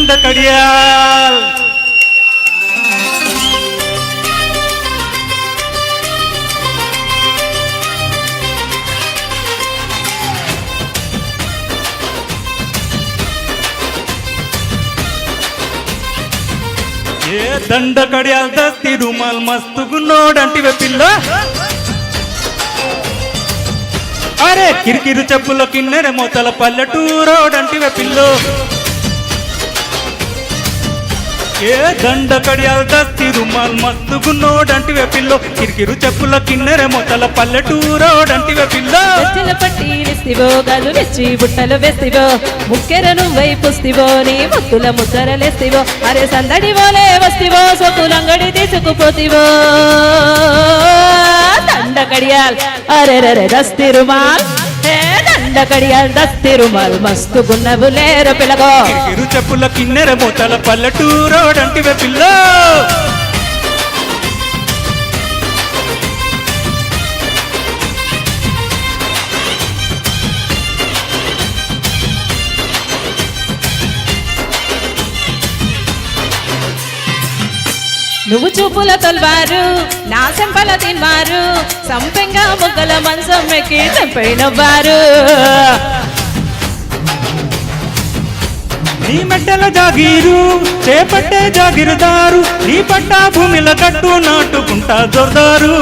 దండకడియాల్ ఏ దండకడియాల్ దస్తి రుమాల్ మస్తుగున్నోడంటివే పిల్ల అరే కిరికిరు చెప్పుల కిన్నెర మోతల పల్లెటూరోడంటివే పిల్లో ఏ దండకడియాల్ దస్తి రుమాల్ మస్తుగున్నోడంటివే పిల్లో కిరికిరు చెప్పుల కిన్నెర మోతల పల్లెటూరోడంటివే పిల్లో వెచ్చల పట్టి వేస్తివో గాలు వెచ్చి బుట్టలు వేస్తివో ముక్కెరను వైపుస్తివో నీ ముత్తుల ముద్దరలేస్తివో అరే సందడి పోలే వస్తివో సొక్కులంగడి తీసుకుపోతివో దండకడియాల్ అరే రే దస్తి రుమాల్ దండకడియాల్ దస్తి రుమాల్ మస్తుగున్నవు లేర పిల్లగో కిరికిరు చెప్పుల కిన్నెర మోతల పల్లెటూరోడంటివే పిల్లో నువ్వు చూపుల తొల్వారు నా సెంపల తిన్వారు సంపెంగా ముగ్గల మంచం ఎక్కి తెంపైనవ్వారు నీ మెట్టల జాగీరు చేపట్టే జాగిరుదారు నీ పట్టా భూమిల కట్టు నాటుకుంటా జోర్దారు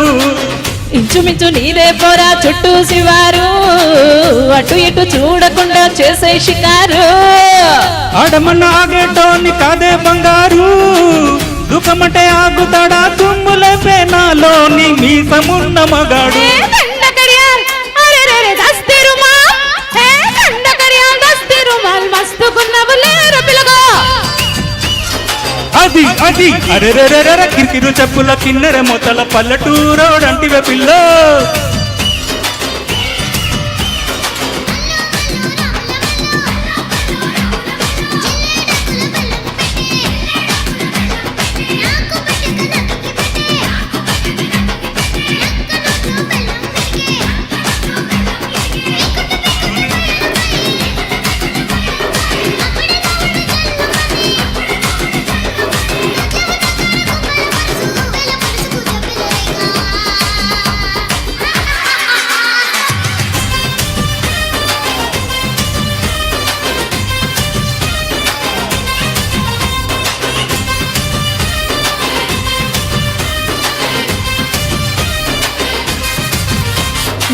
ఇంచుమించు నీదే పోరా చుట్టూ శివారు అటు ఇటు చూడకుండా చేసే షికారు ఆడమన్న ఆగేటోని కాదే బంగారు దుఃఖమంటే ఆగుతాడా తుమ్ములే పేనాలోని మీసమున్న మగాడు అది అది అరెరెరెర కిరికిరు చెప్పుల కిన్నెర మొతల పల్లెటూరోడంటివే పిల్లో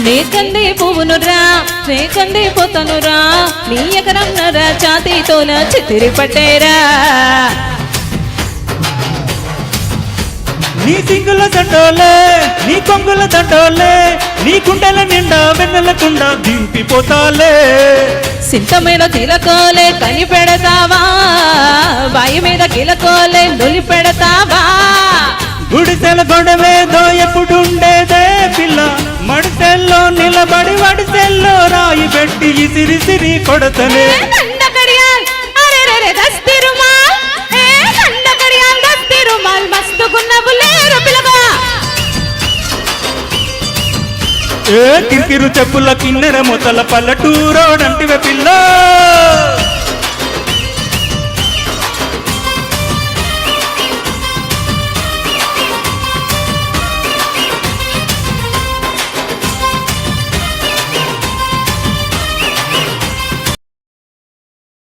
నే కంది పువ్వునురా నే కంది పోతనురా నీ ఎకరం నరా ఛాతీతోన చితిరి పట్టేరా నీ సింగుల దండోలే నీ కొంగుల దండోలే నీ కుండల నిండా వెన్నెలకుండా దింపిపోతాలే సింత మీద తిలకోలే కని పెడతావా బాయి మీద కిలకోలే నొలి పెడతావా గుడిసెల గొడవేదో ఎప్పుడుండేదే పిల్ల మడిసెల్లో నిలబడి వడిసెల్లో రాయి పెట్టి సిరి కొడతలే ఏ కిరికిరు చెప్పుల కిన్నెర మొతల పల్లెటూరోడంటివే పిల్ల